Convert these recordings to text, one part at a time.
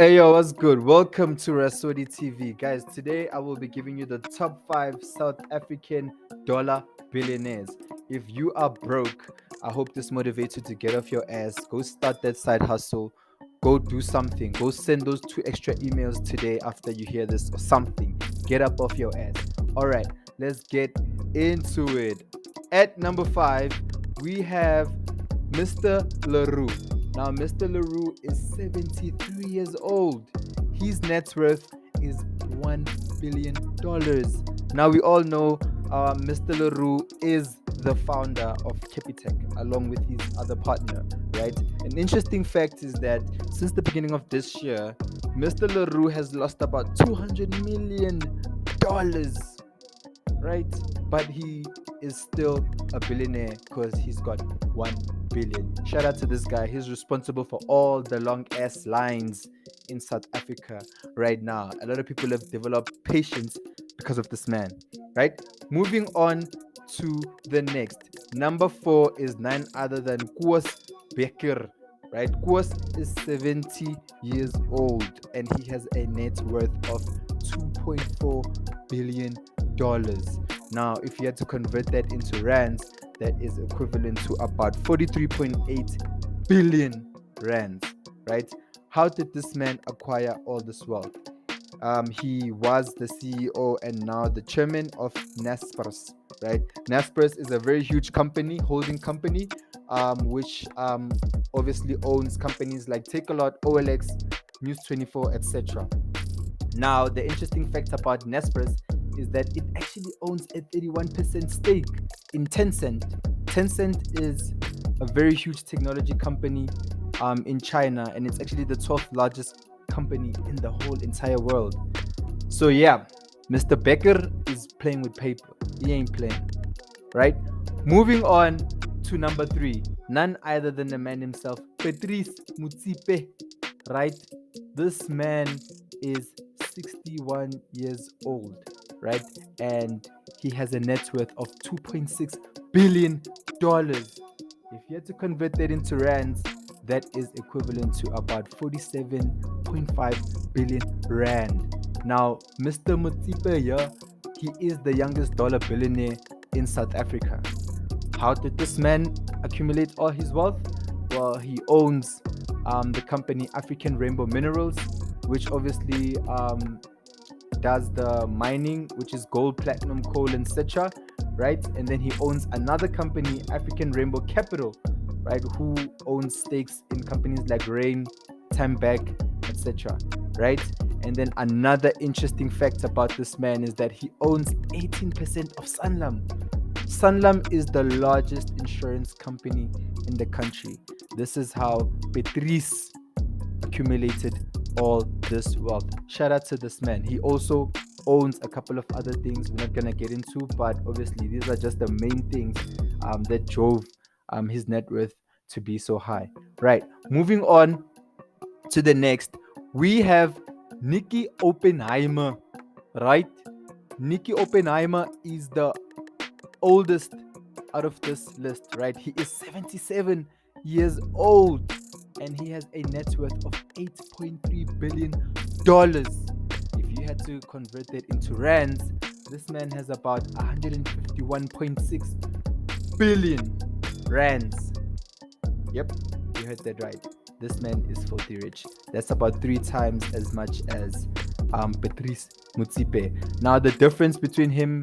Hey yo, what's good? Welcome to Rasodi TV. Guys, today I will be giving you the top 5 South African dollar billionaires. If you are broke, I hope this motivates you to get off your ass, go start that side hustle, go do something, go send those 2 extra emails today after you hear this or something. Get up off your ass. Alright, let's get into it. At number 5, we have Mr. LaRue. Now, Mr. LaRue is 73 years old. His net worth is $1 billion. Now, we all know Mr. LaRue is the founder of Capitec along with his other partner, right? An interesting fact is that since the beginning of this year, Mr. LaRue has lost about $200 million, right? But he is still a billionaire because he's got 1 billion. Shout out to this guy. He's responsible for all the long ass lines in South Africa right now. A lot of people have developed patience because of this man, right? Moving on to the next. Number 4 is none other than Becker, right? Koos is 70 years old and he has a net worth of $2.4 billion. Now, if you had to convert that into rands, that is equivalent to about 43.8 billion rands, right? How did this man acquire all this wealth? He was the CEO and now the chairman of Naspers, right? Naspers is a very huge company, holding company, which obviously owns companies like Takealot, OLX, News 24, etc. Now, the interesting fact about Naspers is that it actually owns a 31% stake in Tencent. Tencent is a very huge technology company in China, and it's actually the 12th largest company in the whole entire world. So, yeah, Mr. Becker is playing with paper. He ain't playing, right? Moving on to number 3, none other than the man himself, Patrice Motsepe, right? This man is 61 years old, right? And he has a net worth of $2.6 billion. If you had to convert that into rands, that is equivalent to about 47.5 billion rand. Now, Mr. Motsepe here, he is the youngest dollar billionaire in South Africa. How did this man accumulate all his wealth? Well, he owns the company African Rainbow Minerals, which obviously does the mining, which is gold, platinum, coal, etc. Right? And then he owns another company, African Rainbow Capital, right? Who owns stakes in companies like Rain, Tamback, etc. Right? And then another interesting fact about this man is that he owns 18% of Sanlam. Sanlam is the largest insurance company in the country. This is how Patrice accumulated all this wealth. Shout out to this man. He also owns a couple of other things we're not gonna get into, but obviously these are just the main things that drove his net worth to be so high. Right. Moving on to the next, we have Nicky Oppenheimer. Right. Nicky Oppenheimer is the oldest out of this list, right? He is 77 years old and he has a net worth of $8.3 billion. If you had to convert that into rands, this man has about 151.6 billion rands. Yep, you heard that right. This man is filthy rich. That's about 3 times as much as Patrice Motsepe. Now, the difference between him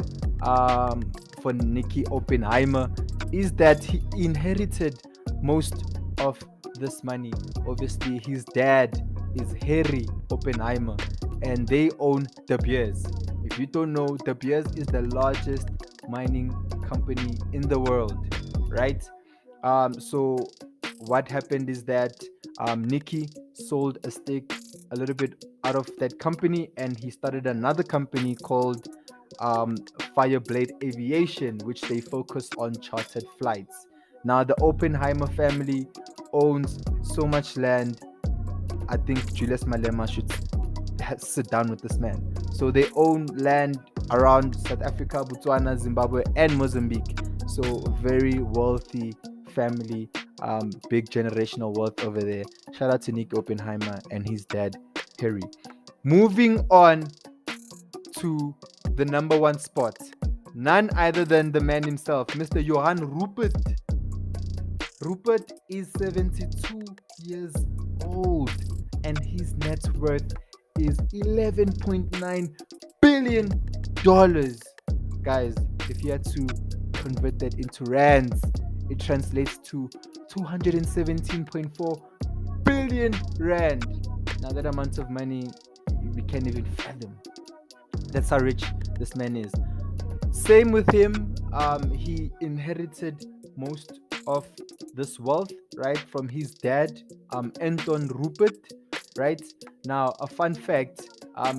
for Nicky Oppenheimer is that he inherited most of this money. Obviously, his dad is Harry Oppenheimer and they own De Beers. If you don't know, De Beers is the largest mining company in the world, right? So what happened is that Nicky sold a stake a little bit out of that company and he started another company called Fireblade Aviation, which they focus on chartered flights. Now, the Oppenheimer family owns so much land. I think Julius Malema should sit down with this man. So they own land around South Africa, Botswana, Zimbabwe, and Mozambique. So very wealthy family, big generational wealth over there. Shout out to Nick Oppenheimer and his dad, Harry. Moving on to the number one spot. None other than the man himself, Mr. Johan Rupert. Rupert is 72 years old and his net worth is $11.9 billion. Guys, if you had to convert that into rands, it translates to 217.4 billion rand. Now, that amount of money, we can't even fathom. That's how rich this man is. Same with him. He inherited most of this wealth, right, from his dad, Anton Rupert, right? Now, a fun fact: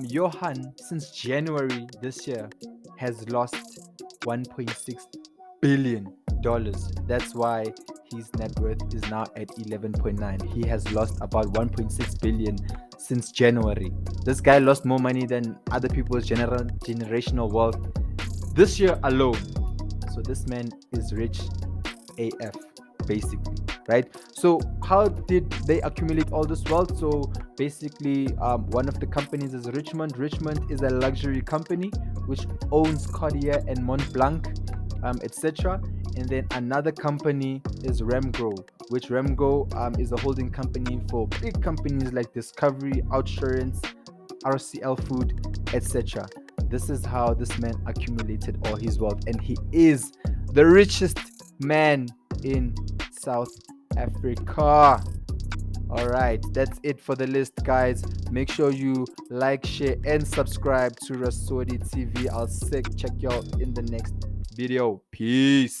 Johan, since January this year, has lost 1.6 billion dollars. That's why his net worth is now at 11.9. He has lost about 1.6 billion since January. This guy lost more money than other people's generational wealth this year alone. So this man is rich AF, basically, right? So how did they accumulate all this wealth? So basically, one of the companies is Richmond. Richmond is a luxury company which owns Cartier and Montblanc, etc. And then another company is Remgro, which Remgro is a holding company for big companies like Discovery, Outsurance, RCL Food, etc. This is how this man accumulated all his wealth, and he is the richest man in South Africa. All right, that's it for the list, guys. Make sure you like, share, and subscribe to Rasodi TV. I'll check y'all in the next video. Peace.